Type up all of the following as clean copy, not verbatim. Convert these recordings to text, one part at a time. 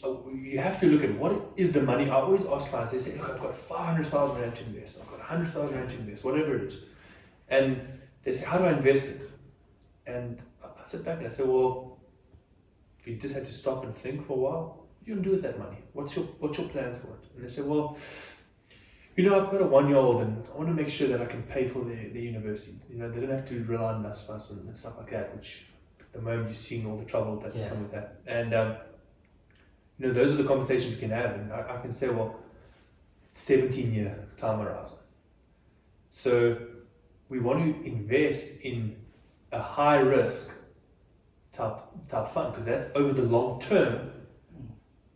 you have to look at what is the money. I always ask clients, they say, look, I've got 500,000 Rand to invest, I've got 100,000 Rand to invest, whatever it is. And they say, how do I invest it? And I sit back and I say, well, if you just had to stop and think for a while, what are you going to do with that money? What's your plan for it? And they say, well, I've got a 1-year-old and I want to make sure that I can pay for their universities. They don't have to rely on us funds and stuff like that, which at the moment you're seeing all the trouble that's come with that. And, those are the conversations you can have. And I can say, well, 17-year time horizon. So we want to invest in a high risk type fund, because that's over the long term.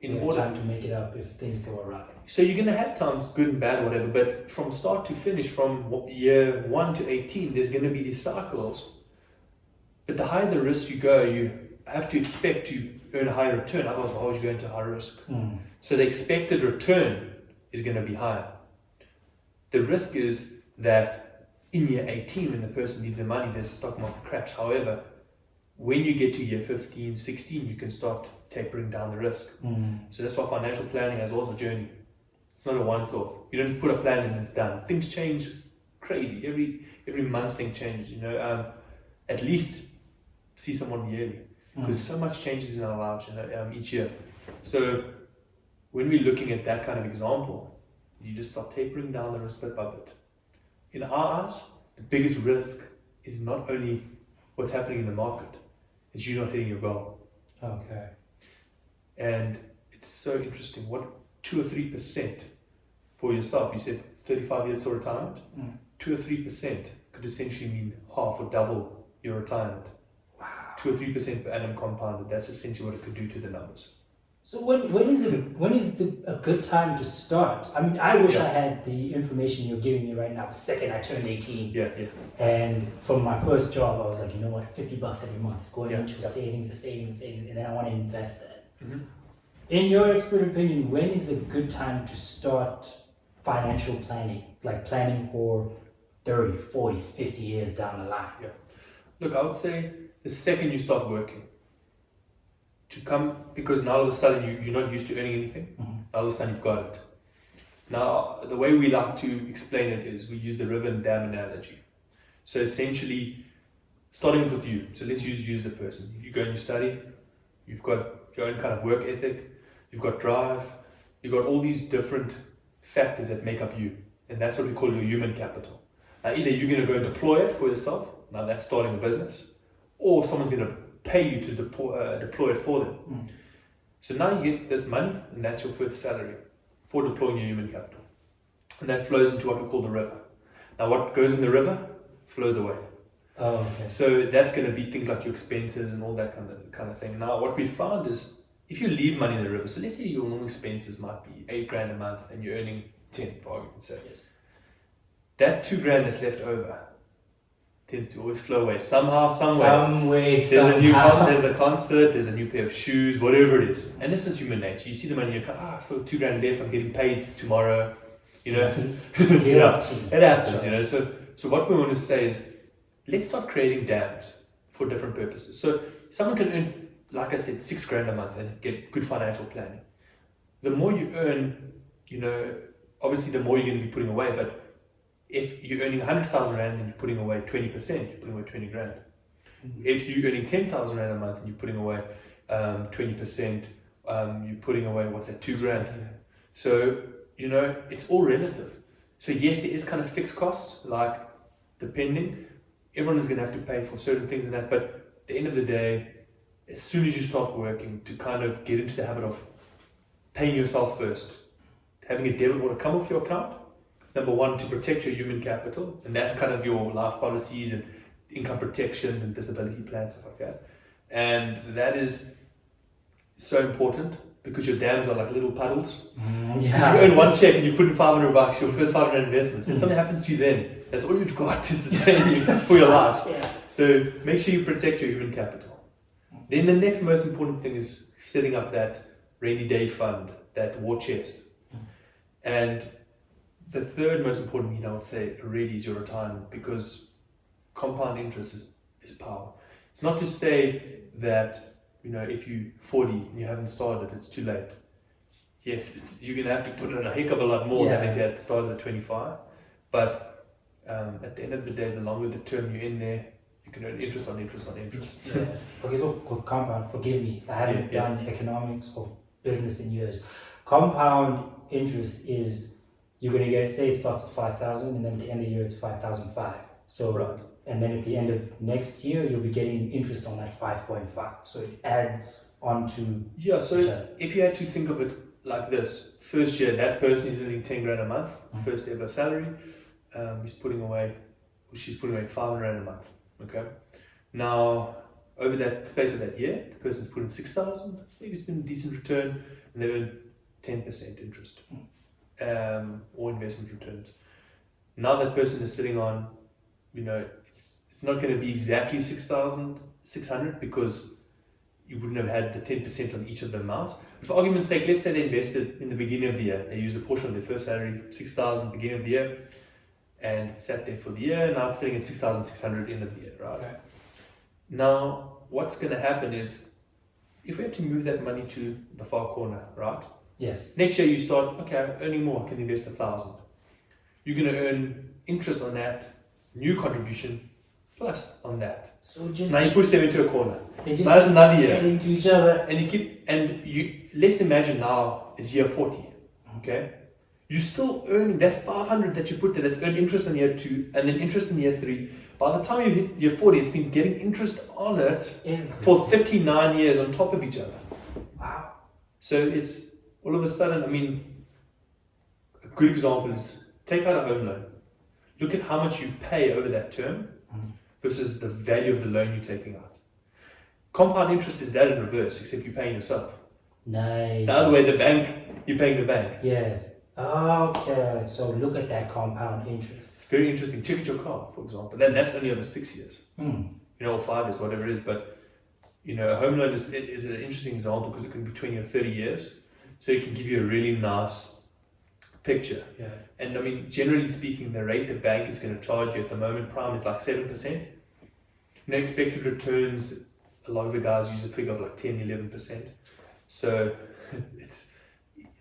In order time to make it up if things go awry. So you're going to have times, good and bad, whatever, but from start to finish, from year 1 to 18, there's going to be these cycles. But the higher the risk you go, you have to expect to earn a higher return. Otherwise, why would you go into high risk? So the expected return is going to be higher. The risk is that in year 18, when the person needs the money, there's a stock market crash. However, when you get to year 15, 16, you can start tapering down the risk. So that's why financial planning as well as a journey. It's not a once-off. You don't put a plan and it's done. Things change crazy. Every month thing changes. At least see someone yearly, because so much changes in our lives each year. So when we're looking at that kind of example, you just start tapering down the risk bit by bit. In our eyes, the biggest risk is not only what's happening in the market, it's you not hitting your goal. Okay. And it's so interesting. What 2 or 3% for yourself? You said 35 years to retirement. 2 or 3% could essentially mean half or double your retirement. Wow. 2 or 3% per annum compounded. That's essentially what it could do to the numbers. So when is a good time to start? I mean, I wish I had the information you're giving me right now the second I turned 18. Yeah. And from my first job, I was like, you know what, $50 every month is going into savings, and then I want to invest that. In your expert opinion, when is a good time to start financial planning? Like planning for 30, 40, 50 years down the line? Yeah. Look, I would say the second you start working, because now all of a sudden you're not used to earning anything. Now all of a sudden you've got it. Now, the way we like to explain it is we use the river and dam analogy. So essentially, starting with you. So let's use you as the person. You go and you study. You've got your own kind of work ethic. You've got drive. You've got all these different factors that make up you. And that's what we call your human capital. Now, either you're going to go and deploy it for yourself. Now that's starting a business. Or someone's going to pay you to deploy it for them. So now you get this money, and that's your first salary for deploying your human capital. And that flows into what we call the river. Now what goes in the river flows away. Oh, okay. So that's going to be things like your expenses and all that kind of thing. Now what we found is, if you leave money in the river, so let's say your normal expenses might be 8 grand a month and you're earning 10, for argument's sake. That 2 grand that's left over tends to always flow away somehow, somewhere. There's a concert, there's a new pair of shoes, whatever it is. And this is human nature. You see the money, you're like, so 2 grand left, I'm getting paid tomorrow. It happens, So what we want to say is, let's start creating dams for different purposes. So someone can earn, like I said, 6 grand a month and get good financial planning. The more you earn, obviously the more you're going to be putting away, but if you're earning 100,000 Rand and you're putting away 20%, you're putting away 20 grand. If you're earning 10,000 Rand a month and you're putting away 20%, you're putting away, 2 grand. So, it's all relative. So yes, it is kind of fixed costs, like depending. Everyone is going to have to pay for certain things and that, but at the end of the day, as soon as you start working to kind of get into the habit of paying yourself first, having a debit order come off your account, number one, to protect your human capital, and that's kind of your life policies and income protections and disability plans, stuff like that. And that is so important because your dams are like little puddles. Because you earn one check and you put in $500, your first 500 investments. If something happens to you then, that's all you've got to sustain you for your life. So make sure you protect your human capital. Then the next most important thing is setting up that rainy day fund, that war chest. And the third most important need, I would say, really is your retirement, because compound interest is power. It's not to say that if you're 40 and you haven't started, it's too late. Yes, you're going to have to put in a heck of a lot more than if you had started at 25. But at the end of the day, the longer the term you're in there, you can earn interest on interest on interest. Yes. Okay, so compound, forgive me, I haven't done economics or business in years. Compound interest is, you're going to get, say it starts at 5,000 and then at the end of the year it's 5,005. So, right. And then at the end of next year, you'll be getting interest on that 5.5. So it adds on to... Yeah, so if you had to think of it like this, first year, that person is earning 10 grand a month, first ever salary, she's putting away 500 rand a month, okay? Now, over that space of that year, the person's put in 6,000, maybe it's been a decent return, and they earn 10% interest, or investment returns. Now that person is sitting on, it's not going to be exactly 6,600 because you wouldn't have had the 10% on each of the amounts. But for argument's sake, let's say they invested in the beginning of the year. They used a portion of their first salary, 6,000 beginning of the year, and sat there for the year. Now it's sitting at 6,600 end of the year, right? Okay. Now, what's going to happen is, if we had to move that money to the far corner, right? Yes. Next year you start, okay, I'm earning more, I can invest 1,000. You're going to earn interest on that new contribution plus on that. So now you push them into a corner. They just that's another year. Into each other. And let's imagine now it's year 40. Okay? You're still earning that 500 that you put there, that's earned interest in year 2 and then interest in year 3. By the time you hit year 40, it's been getting interest on it for 39 years on top of each other. Wow. So it's all of a sudden, a good example is take out a home loan. Look at how much you pay over that term versus the value of the loan you're taking out. Compound interest is that in reverse, except you're paying yourself. Nice. The other way, you're paying the bank. Yes. Okay. So look at that compound interest. It's very interesting. Check out your car, for example. Then that's only over 6 years. Or 5 years, whatever it is. But a home loan is an interesting example because it can be 20 or 30 years. So it can give you a really nice picture. Yeah. And generally speaking, the rate the bank is going to charge you at the moment, prime is like 7%. Expected returns, a lot of the guys use a figure of like 10, 11%. So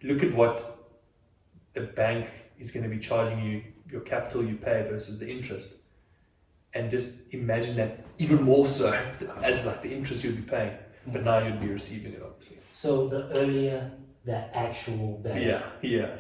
look at what the bank is going to be charging you, your capital you pay versus the interest. And just imagine that even more so as like the interest you'd be paying. But now you'd be receiving it, obviously. So the earlier the actual value. Yeah.